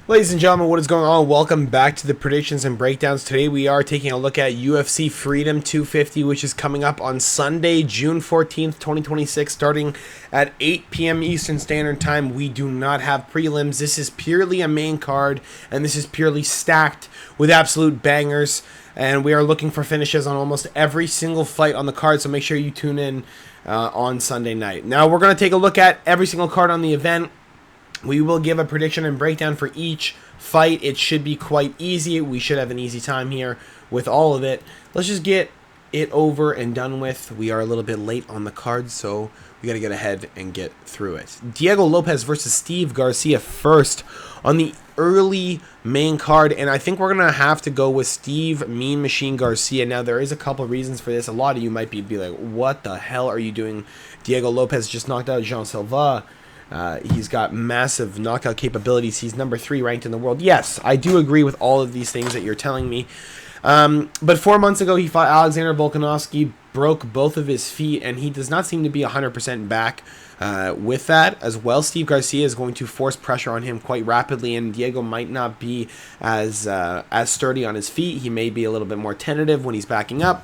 Ladies and gentlemen, what is going on? Welcome back to the predictions and breakdowns. Today we are taking a look at UFC Freedom 250, which is coming up on Sunday, June 14th, 2026, starting at 8 p.m. Eastern Standard Time. We do not have prelims. This is purely a main card, and this is purely stacked with absolute bangers. And we are looking for finishes on almost every single fight on the card, so make sure you tune in on Sunday night. Now we're going to take a look at every single card on the event. We will give a prediction and breakdown for each fight. It should be quite easy. We should have an easy time here with all of it. Let's just get it over and done with. We are a little bit late on the card, so we got to get ahead and get through it. Diego Lopez versus Steve Garcia first on the early main card, and I think we're going to have to go with Steve Mean Machine Garcia. Now, there is a couple reasons for this. A lot of you might be like, what the hell are you doing? Diego Lopez just knocked out Jean Silva. He's got massive knockout capabilities. He's number 3 ranked in the world. Yes, I do agree with all of these things that you're telling me. But 4 months ago, he fought Alexander Volkanovski, broke both of his feet, and he does not seem to be 100% back with that as well. Steve Garcia is going to force pressure on him quite rapidly, and Diego might not be as sturdy on his feet. He may be a little bit more tentative when he's backing up.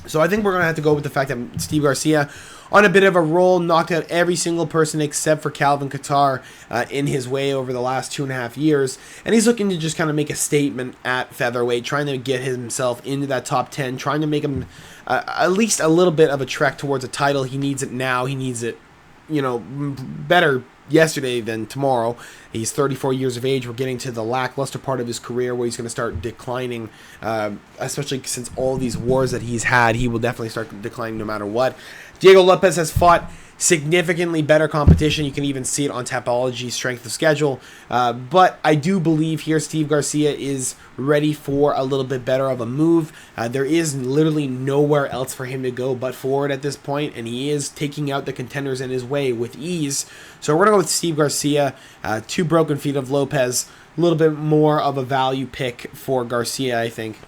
So I think we're going to have to go with the fact that Steve Garcia, on a bit of a roll, knocked out every single person except for Calvin Kattar in his way over the last 2.5 years. And he's looking to just kind of make a statement at featherweight, trying to get himself into that top 10, trying to make him at least a little bit of a trek towards a title. He needs it now. He needs it, better yesterday than tomorrow. He's 34 years of age. We're getting to the lackluster part of his career where he's going to start declining, especially since all these wars that he's had. He will definitely start declining no matter what. Diego Lopez has fought significantly better competition. You can even see it on Tapology strength of schedule. But I do believe here Steve Garcia is ready for a little bit better of a move. There is literally nowhere else for him to go but forward at this point, and he is taking out the contenders in his way with ease. So we're going to go with Steve Garcia. 2 broken feet of Lopez. A little bit more of a value pick for Garcia, I think.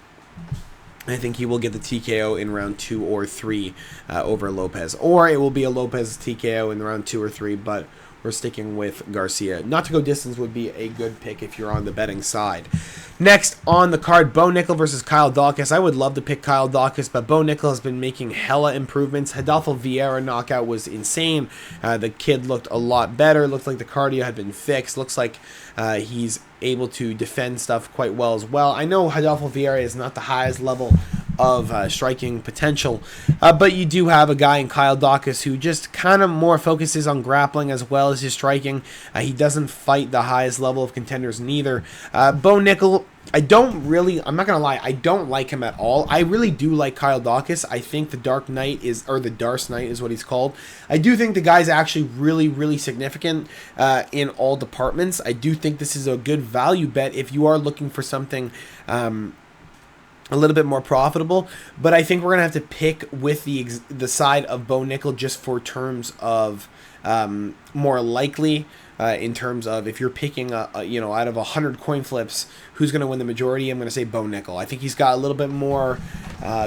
I think he will get the TKO in round 2 or 3 over Lopez. Or it will be a Lopez TKO in round 2 or 3, but we're sticking with Garcia. Not to go distance would be a good pick if you're on the betting side. Next on the card, Bo Nickel versus Kyle Daukaus. I would love to pick Kyle Daukaus, but Bo Nickel has been making hella improvements. Adolfo Vieira knockout was insane. The kid looked a lot better. Looked like the cardio had been fixed. Looks like he's able to defend stuff quite well as well. I know Adolfo Vieira is not the highest level of striking potential, but you do have a guy in Kyle Daukaus who just kind of more focuses on grappling as well as his striking. He doesn't fight the highest level of contenders neither. Bo Nickel, I'm not going to lie, I don't like him at all. I really do like Kyle Daukaus. I think the Dark Knight the Darce Knight is what he's called. I do think the guy's actually really, really significant in all departments. I do think this is a good value bet if you are looking for something a little bit more profitable, but I think we're gonna have to pick with the side of Bo Nickel just for terms of more likely. In terms of if you're picking out of 100 coin flips, who's going to win the majority, I'm going to say Bo Nickel. I think he's got a little bit more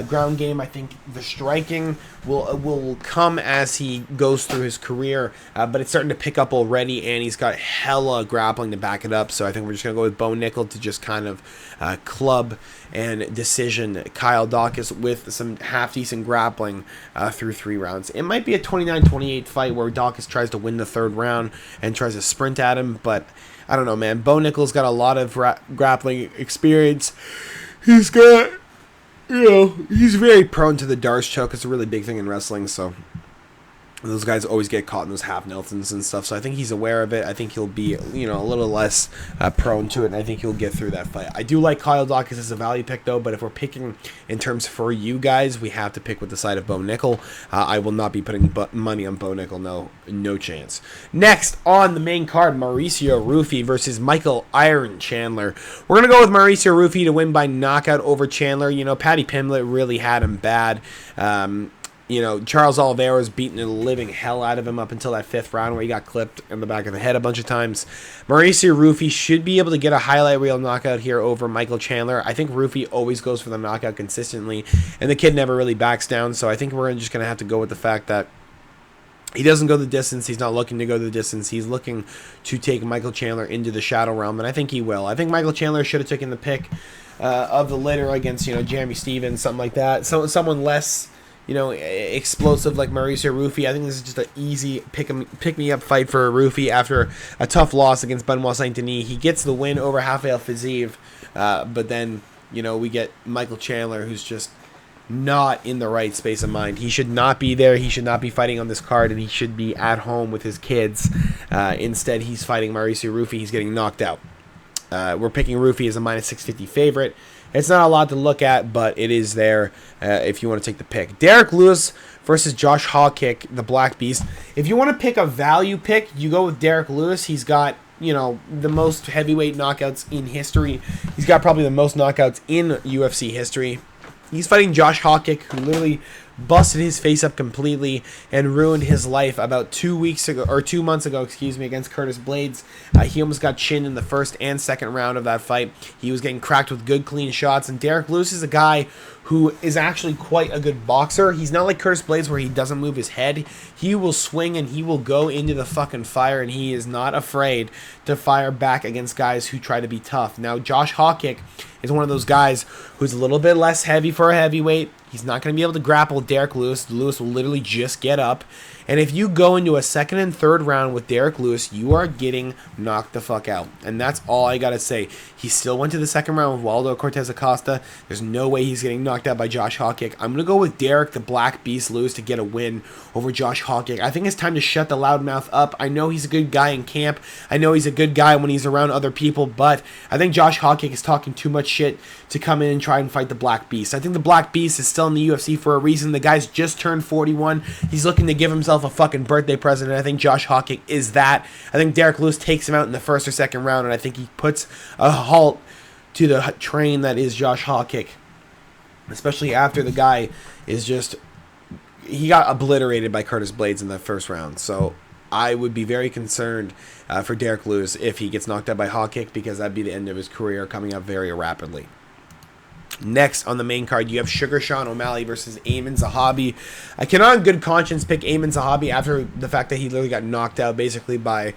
ground game. I think the striking will come as he goes through his career, but it's starting to pick up already, and he's got hella grappling to back it up. So I think we're just going to go with Bo Nickel to just kind of club and decision Kyle Daukaus with some half-decent grappling through 3 rounds. It might be a 29-28 fight where Daukaus tries to win the 3rd round and tries to sprint at him, but I don't know, man. Bo Nickel's got a lot of grappling experience. He's got, he's very prone to the Darce choke. It's a really big thing in wrestling, so those guys always get caught in those half Nelsons and stuff, so I think he's aware of it. I think he'll be, a little less prone to it, and I think he'll get through that fight. I do like Kyle Daukaus as a value pick, though, but if we're picking in terms for you guys, we have to pick with the side of Bo Nickel. I will not be putting money on Bo Nickel, no chance. Next on the main card, Mauricio Rufy versus Michael Iron Chandler. We're going to go with Mauricio Rufy to win by knockout over Chandler. Paddy Pimblett really had him bad. Charles Oliveira's beating the living hell out of him up until that 5th round where he got clipped in the back of the head a bunch of times. Mauricio Rufy should be able to get a highlight reel knockout here over Michael Chandler. I think Rufy always goes for the knockout consistently, and the kid never really backs down, so I think we're just going to have to go with the fact that He doesn't go the distance. He's not looking to go the distance. He's looking to take Michael Chandler into the shadow realm, and I think he will. I think Michael Chandler should have taken the pick of the litter against, Jeremy Stevens, something like that. So someone less, explosive like Mauricio Rufy. I think this is just an easy pick-me-up fight for Rufy after a tough loss against Benoit Saint-Denis. He gets the win over Rafael Fiziev, but then, we get Michael Chandler, who's just not in the right space of mind. He should not be there. He should not be fighting on this card, and he should be at home with his kids. Instead, he's fighting Mauricio Rufy. He's getting knocked out. We're picking Rufy as a minus 650 favorite. It's not a lot to look at, but it is there if you want to take the pick. Derek Lewis versus Josh Hawkick, the Black Beast. If you want to pick a value pick, you go with Derek Lewis. He's got, the most heavyweight knockouts in history. He's got probably the most knockouts in UFC history. He's fighting Josh Hawkick, who literally busted his face up completely and ruined his life about 2 months ago, against Curtis Blades. He almost got chinned in the first and second round of that fight. He was getting cracked with good, clean shots, and Derek Lewis is a guy who is actually quite a good boxer. He's not like Curtis Blades where he doesn't move his head. He will swing and he will go into the fucking fire, and he is not afraid to fire back against guys who try to be tough. Now, Josh Hawkick is one of those guys who's a little bit less heavy for a heavyweight. He's not going to be able to grapple Derek Lewis. Lewis will literally just get up. And if you go into a second and third round with Derek Lewis, you are getting knocked the fuck out. And that's all I got to say. He still went to the second round with Waldo Cortez Acosta. There's no way he's getting knocked out by Josh Hawkick. I'm going to go with Derek, the Black Beast Lewis, to get a win over Josh Hawkick. I think it's time to shut the loudmouth up. I know he's a good guy in camp. I know he's a good guy when he's around other people. But I think Josh Hawkick is talking too much shit to come in and try and fight the Black Beast. I think the Black Beast is still in the UFC for a reason. The guy's just turned 41. He's looking to give himself a fucking birthday present, and I think Josh Hawkick is that. I think Derek Lewis takes him out in the first or second round, and I think he puts a halt to the train that is Josh Hawkick, especially after the guy is just... He got obliterated by Curtis Blades in the first round, so I would be very concerned for Derek Lewis if he gets knocked out by Hawkick, because that'd be the end of his career coming up very rapidly. Next on the main card, you have Sugar Sean O'Malley versus Aiemann Zahabi. I cannot in good conscience pick Aiemann Zahabi after the fact that he literally got knocked out basically by,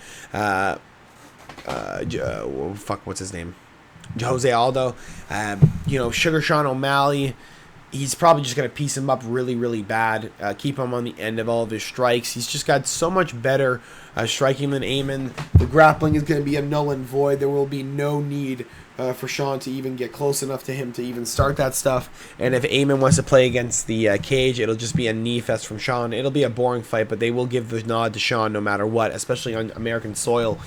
what's his name? Jose Aldo. Sugar Sean O'Malley, he's probably just going to piece him up really, really bad. Keep him on the end of all of his strikes. He's just got so much better striking than Aiemann. The grappling is going to be a null and void. There will be no need for Sean to even get close enough to him to even start that stuff. And if Aiemann wants to play against the cage, it'll just be a knee fest from Sean. It'll be a boring fight, but they will give the nod to Sean no matter what, especially on American soil.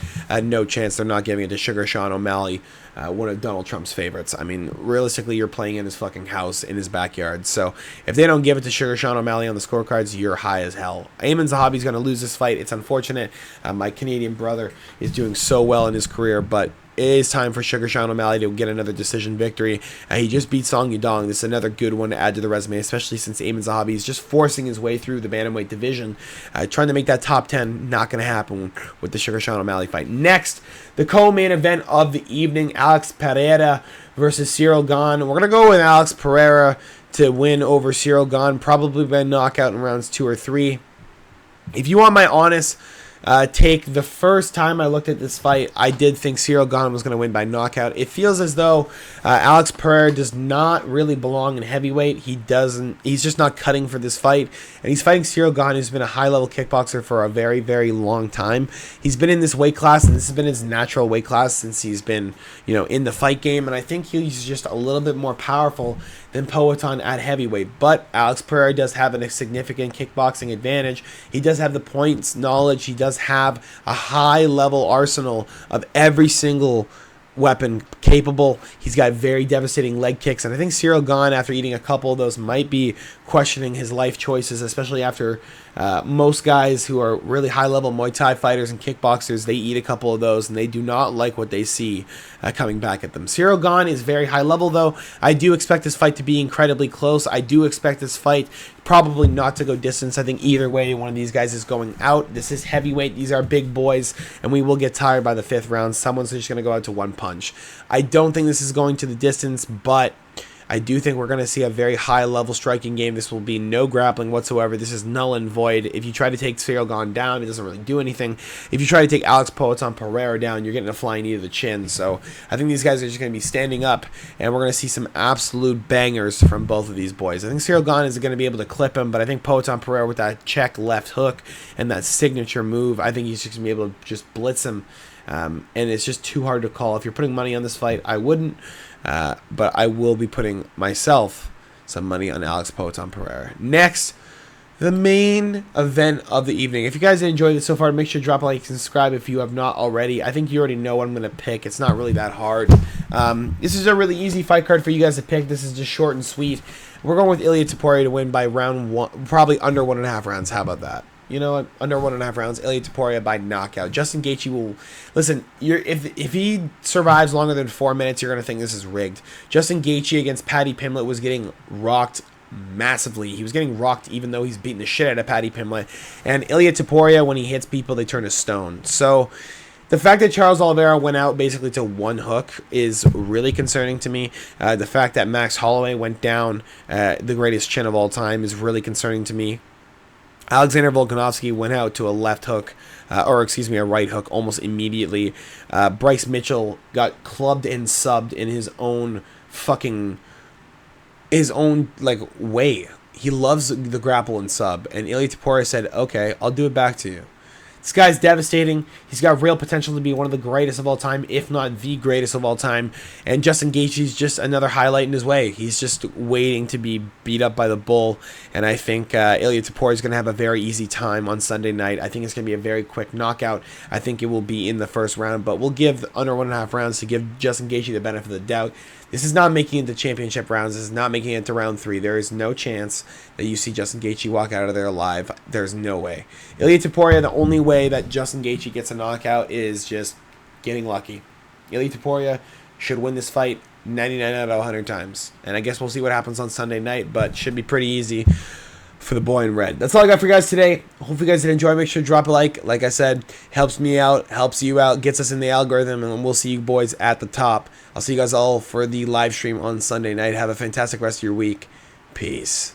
No chance they're not giving it to Sugar Sean O'Malley, one of Donald Trump's favorites. I mean, realistically, you're playing in his fucking house, in his backyard. So if they don't give it to Sugar Sean O'Malley on the scorecards, you're high as hell. Aiemann Zahabi's going to lose this fight. It's unfortunate. My Canadian brother is doing so well in his career, but it is time for Sugar Sean O'Malley to get another decision victory. He just beat Song Yudong. This is another good one to add to the resume, especially since Aiemann Zahabi is just forcing his way through the bantamweight division. Trying to make that top 10, not going to happen with the Sugar Sean O'Malley fight. Next, the co-main event of the evening, Alex Pereira versus Cyril Gane. We're going to go with Alex Pereira to win over Cyril Gane, probably by knockout in rounds 2 or 3. If you want my honest take, the first time I looked at this fight, I did think Cyril Gane was going to win by knockout. It feels as though Alex Pereira does not really belong in heavyweight. He's just not cutting for this fight. And he's fighting Cyril Gane, who's been a high-level kickboxer for a very, very long time. He's been in this weight class, and this has been his natural weight class since he's been, in the fight game. And I think he's just a little bit more powerful than Poatan at heavyweight. But Alex Pereira does have a significant kickboxing advantage. He does have the points knowledge. He does have a high-level arsenal of every single weapon capable. He's got very devastating leg kicks, and I think Cyril Gane, after eating a couple of those, might be questioning his life choices, especially after most guys who are really high-level Muay Thai fighters and kickboxers, they eat a couple of those, and they do not like what they see coming back at them. Cyril Gane is very high-level, though. I do expect this fight to be incredibly close. I do expect this fight probably not to go distance. I think either way, one of these guys is going out. This is heavyweight. These are big boys, and we will get tired by the 5th round. Someone's just going to go out to one punch. I don't think this is going to the distance, but I do think we're going to see a very high-level striking game. This will be no grappling whatsoever. This is null and void. If you try to take Cyril Gane down, it doesn't really do anything. If you try to take Alex Poatan Pereira down, you're getting a flying knee to the chin. So I think these guys are just going to be standing up, and we're going to see some absolute bangers from both of these boys. I think Cyril Gane is going to be able to clip him, but I think Poatan Pereira with that check left hook and that signature move, I think he's just going to be able to just blitz him. And it's just too hard to call. If you're putting money on this fight, I wouldn't. But I will be putting myself some money on Alex Poatan Pereira. Next, the main event of the evening. If you guys enjoyed it so far, make sure to drop a like and subscribe if you have not already. I think you already know what I'm going to pick. It's not really that hard. This is a really easy fight card for you guys to pick. This is just short and sweet. We're going with Ilia Topuria to win by round 1, probably under 1.5 rounds. How about that? You know what? Under 1.5 rounds, Ilia Topuria by knockout. Justin Gaethje will... Listen, if he survives longer than 4 minutes, you're going to think this is rigged. Justin Gaethje against Paddy Pimblett was getting rocked massively. He was getting rocked even though he's beating the shit out of Paddy Pimblett. And Ilia Topuria, when he hits people, they turn to stone. So... the fact that Charles Oliveira went out basically to one hook is really concerning to me. The fact that Max Holloway went down, the greatest chin of all time, is really concerning to me. Alexander Volkanovski went out to a left hook, a right hook almost immediately. Bryce Mitchell got clubbed and subbed in his own way. He loves the grapple and sub, and Ilia Topuria said, "Okay, I'll do it back to you." This guy's devastating. He's got real potential to be one of the greatest of all time, if not the greatest of all time. And Justin Gaethje's just another highlight in his way. He's just waiting to be beat up by the bull. And I think Ilia Topuria is going to have a very easy time on Sunday night. I think it's going to be a very quick knockout. I think it will be in the first round, but we'll give under 1.5 rounds to give Justin Gaethje the benefit of the doubt. This is not making it to championship rounds. This is not making it to round 3. There is no chance that you see Justin Gaethje walk out of there alive. There's no way. Ilia Topuria, the only way that Justin Gaethje gets a knockout is just getting lucky. Ilia Topuria should win this fight 99 out of 100 times. And I guess we'll see what happens on Sunday night, but should be pretty easy for the boy in red. That's all I got for you guys today. Hope you guys did enjoy. Make sure to drop a like. Like I said, helps me out, helps you out, gets us in the algorithm, and we'll see you boys at the top. I'll see you guys all for the live stream on Sunday night. Have a fantastic rest of your week. Peace.